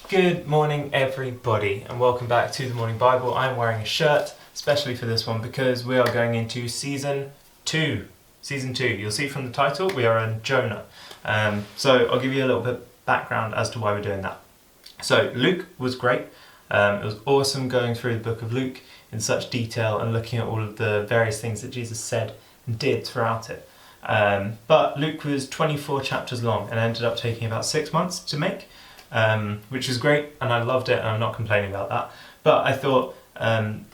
Good morning, everybody, and welcome back to the Morning Bible. I'm wearing a shirt, especially for this one, because we are going into season 2. Season 2, you'll see from the title, we are in Jonah. So I'll give you a little bit of background as to why we're doing that. So Luke was great. It was awesome going through the book of Luke in such detail and looking at all of the various things that Jesus said and did throughout it. But Luke was 24 chapters long and ended up taking about 6 months to make. Which was great, and I loved it, and I'm not complaining about that. But I thought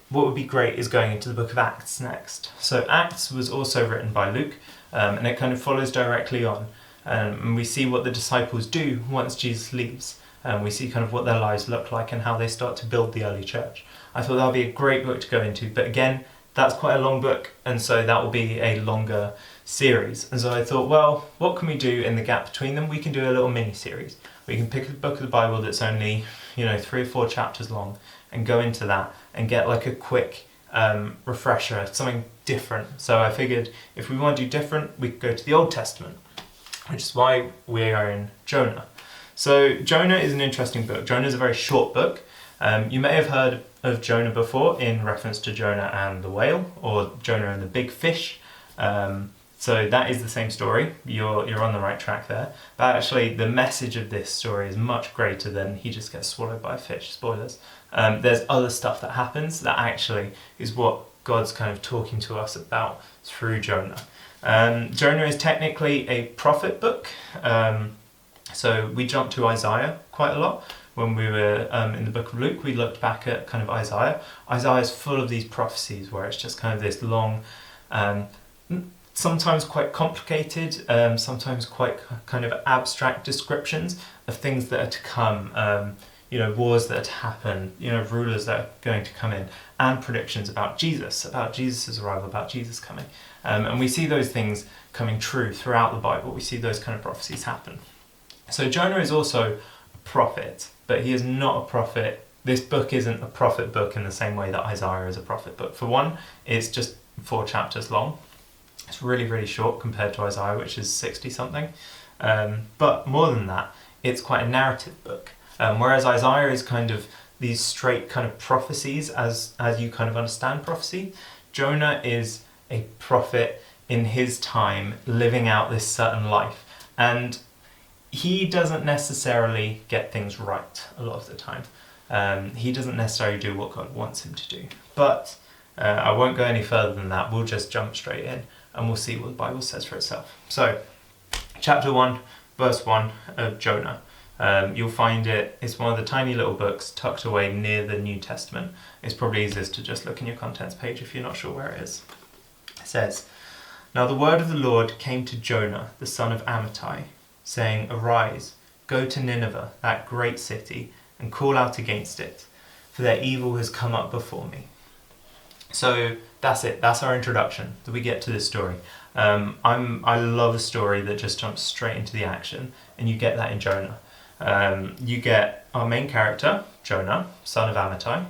what would be great is going into the book of Acts next. So Acts was also written by Luke, and it kind of follows directly on. And we see what the disciples do once Jesus leaves. We see kind of what their lives look like and how they start to build the early church. I thought that would be a great book to go into, but again, that's quite a long book, and so that will be a longer series. And so I thought, well, what can we do in the gap between them? We can do a little mini-series. We can pick a book of the Bible that's only, 3 or 4 chapters long and go into that and get like a quick refresher, something different. So I figured if we want to do different, we could go to the Old Testament, which is why we are in Jonah. So Jonah is an interesting book. Jonah is a very short book. You may have heard of Jonah before in reference to Jonah and the whale, or Jonah and the big fish. So that is the same story. You're on the right track there. But actually, the message of this story is much greater than he just gets swallowed by a fish. Spoilers. There's other stuff that happens that actually is what God's kind of talking to us about through Jonah. Jonah is technically a prophet book. So we jumped to Isaiah quite a lot. When we were in the book of Luke, we looked back at kind of Isaiah. Isaiah is full of these prophecies where it's just kind of this long, sometimes quite complicated, sometimes quite kind of abstract descriptions of things that are to come, wars that are to happen, rulers that are going to come in, and predictions about Jesus' arrival, about Jesus coming. And we see those things coming true throughout the Bible. We see those kind of prophecies happen. So Jonah is also a prophet, but he is not a prophet. This book isn't a prophet book in the same way that Isaiah is a prophet book. For one, it's just 4 chapters long. It's really, really short compared to Isaiah, which is 60 something. But more than that, it's quite a narrative book. Whereas Isaiah is kind of these straight kind of prophecies as you kind of understand prophecy. Jonah is a prophet in his time living out this certain life. And he doesn't necessarily get things right a lot of the time. He doesn't necessarily do what God wants him to do. But I won't go any further than that. We'll just jump straight in and we'll see what the Bible says for itself. So, chapter 1, verse 1 of Jonah. You'll find it's one of the tiny little books tucked away near the New Testament. It's probably easiest to just look in your contents page if you're not sure where it is. It says, "Now the word of the Lord came to Jonah, the son of Amittai, saying, 'Arise, go to Nineveh, that great city, and call out against it, for their evil has come up before me.'" So that's it. That's our introduction that we get to this story. I love a story that just jumps straight into the action, and you get that in Jonah. You get our main character, Jonah, son of Amittai,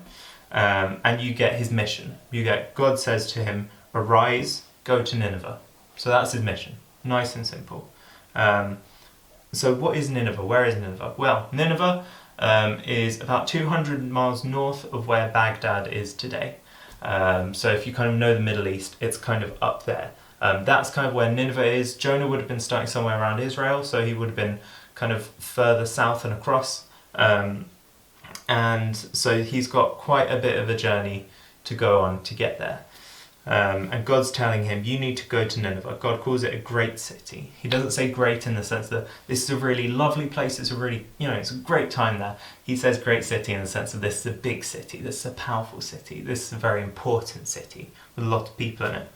and you get his mission. You get God says to him, "Arise, go to Nineveh." So that's his mission. Nice and simple. So what is Nineveh? Where is Nineveh? Well, Nineveh is about 200 miles north of where Baghdad is today. So if you kind of know the Middle East, it's kind of up there. That's kind of where Nineveh is. Jonah would have been starting somewhere around Israel, so he would have been kind of further south and across. And so he's got quite a bit of a journey to go on to get there. And God's telling him, you need to go to Nineveh. God calls it a great city. He doesn't say great in the sense that this is a really lovely place, it's a really, it's a great time there. He says great city in the sense that this is a big city, this is a powerful city, this is a very important city with a lot of people in it.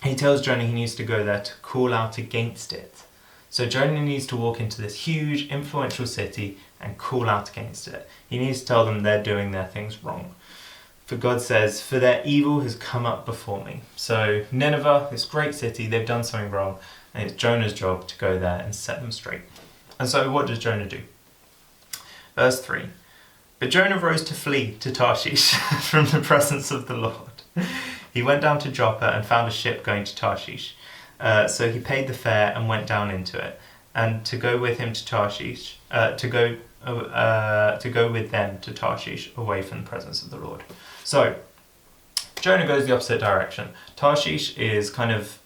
He tells Jonah he needs to go there to call out against it. So Jonah needs to walk into this huge, influential city and call out against it. He needs to tell them they're doing their things wrong. For God says, "For their evil has come up before me." So Nineveh, this great city, they've done something wrong, and it's Jonah's job to go there and set them straight. And so what does Jonah do? Verse 3. "But Jonah rose to flee to Tarshish from the presence of the Lord. He went down to Joppa and found a ship going to Tarshish. So he paid the fare and went down into it. and to go with him to Tarshish, to go with them to Tarshish, away from the presence of the Lord. So Jonah goes the opposite direction. Tarshish is kind of,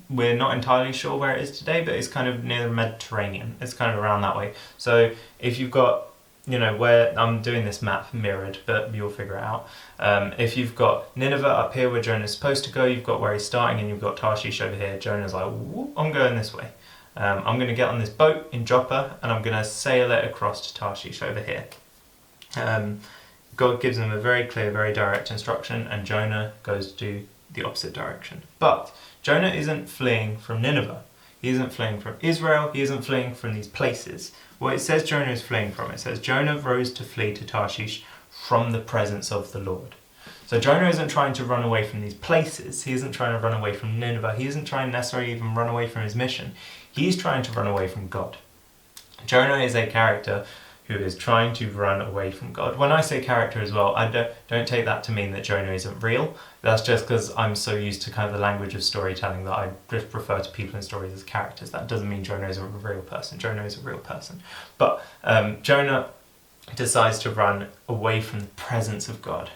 we're not entirely sure where it is today, but it's kind of near the Mediterranean. It's kind of around that way. So if you've got, where I'm doing this map mirrored, but you'll figure it out. If you've got Nineveh up here where Jonah's supposed to go, you've got where he's starting, and you've got Tarshish over here. Jonah's like, I'm going this way. I'm going to get on this boat in Joppa, and I'm going to sail it across to Tarshish over here. God gives him a very clear, very direct instruction, and Jonah goes to do the opposite direction. But Jonah isn't fleeing from Nineveh. He isn't fleeing from Israel. He isn't fleeing from these places. What it says Jonah is fleeing from, it says Jonah rose to flee to Tarshish from the presence of the Lord. So Jonah isn't trying to run away from these places. He isn't trying to run away from Nineveh. He isn't trying necessarily even run away from his mission. He's trying to run away from God. Jonah is a character who is trying to run away from God. When I say character as well, I don't take that to mean that Jonah isn't real. That's just because I'm so used to kind of the language of storytelling that I just refer to people in stories as characters. That doesn't mean Jonah isn't a real person. Jonah is a real person. But Jonah decides to run away from the presence of God.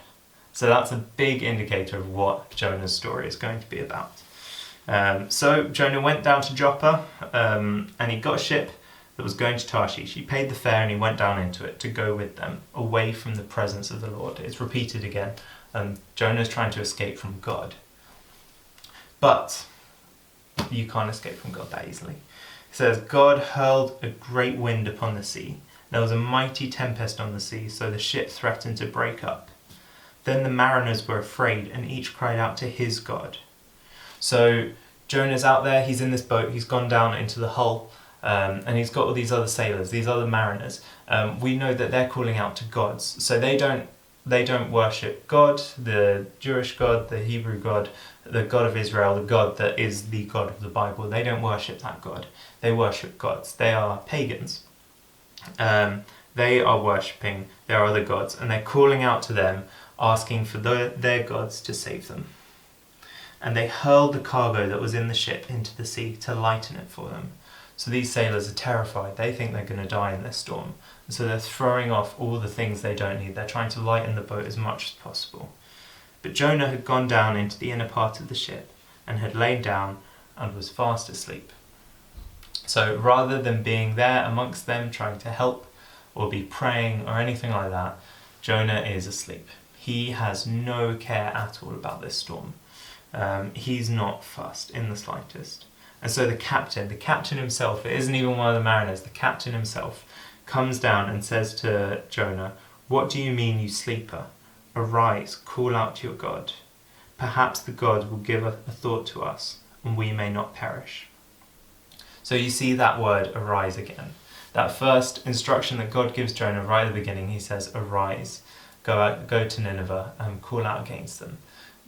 So that's a big indicator of what Jonah's story is going to be about. So Jonah went down to Joppa, and he got a ship that was going to Tarshish. He paid the fare and he went down into it to go with them, away from the presence of the Lord. It's repeated again. Jonah's trying to escape from God. But you can't escape from God that easily. It says, God hurled a great wind upon the sea. There was a mighty tempest on the sea, so the ship threatened to break up. Then the mariners were afraid, and each cried out to his God. So Jonah's out there, he's in this boat, he's gone down into the hull, and he's got all these other sailors, these other mariners. We know that they're calling out to gods. So they don't worship God, the Jewish God, the Hebrew God, the God of Israel, the God that is the God of the Bible. They don't worship that God. They worship gods. They are pagans. They are worshipping their other gods, and they're calling out to them, asking for their gods to save them. And they hurled the cargo that was in the ship into the sea to lighten it for them. So these sailors are terrified. They think they're going to die in this storm. And so they're throwing off all the things they don't need. They're trying to lighten the boat as much as possible. But Jonah had gone down into the inner part of the ship and had lain down and was fast asleep. So rather than being there amongst them trying to help or be praying or anything like that, Jonah is asleep. He has no care at all about this storm. He's not fussed in the slightest. And so the captain himself, it isn't even one of the mariners, the captain himself comes down and says to Jonah, "What do you mean, you sleeper? Arise, call out to your God. Perhaps the God will give a thought to us, and we may not perish." So you see that word arise again. That first instruction that God gives Jonah right at the beginning, he says, arise, go to Nineveh and call out against them.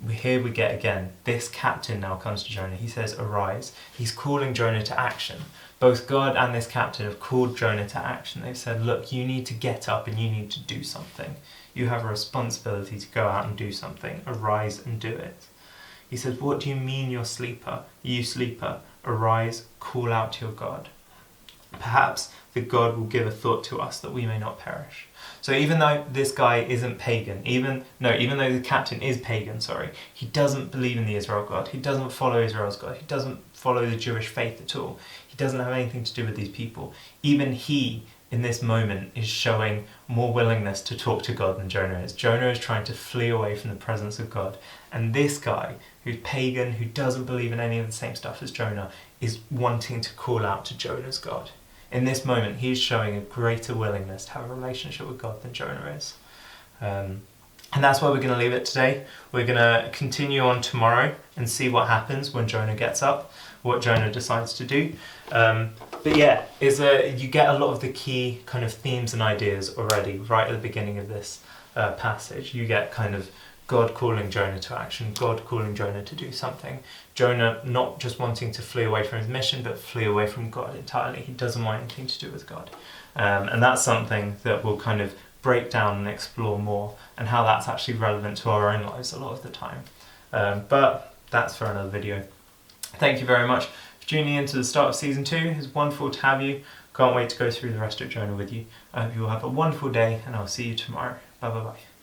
Here we get again, this captain now comes to Jonah. He says, arise. He's calling Jonah to action. Both God and this captain have called Jonah to action. They've said, look, you need to get up and you need to do something. You have a responsibility to go out and do something. Arise and do it. He says, what do you mean, you sleeper? Arise, call out to your God. Perhaps the God will give a thought to us that we may not perish. So even though this guy isn't pagan, even though the captain is pagan, he doesn't believe in the Israel God. He doesn't follow Israel's God. He doesn't follow the Jewish faith at all. He doesn't have anything to do with these people. Even he, in this moment, is showing more willingness to talk to God than Jonah is. Jonah is trying to flee away from the presence of God. And this guy, who's pagan, who doesn't believe in any of the same stuff as Jonah, is wanting to call out to Jonah's God. In this moment, he's showing a greater willingness to have a relationship with God than Jonah is. And that's where we're going to leave it today. We're going to continue on tomorrow and see what happens when Jonah gets up, what Jonah decides to do. But yeah, you get a lot of the key kind of themes and ideas already right at the beginning of this passage. You get kind of God calling Jonah to action, God calling Jonah to do something. Jonah not just wanting to flee away from his mission, but flee away from God entirely. He doesn't want anything to do with God. And that's something that we'll kind of break down and explore more, and how that's actually relevant to our own lives a lot of the time. But that's for another video. Thank you very much for tuning in to the start of season 2. It's wonderful to have you. Can't wait to go through the rest of Jonah with you. I hope you will have a wonderful day, and I'll see you tomorrow. Bye bye bye.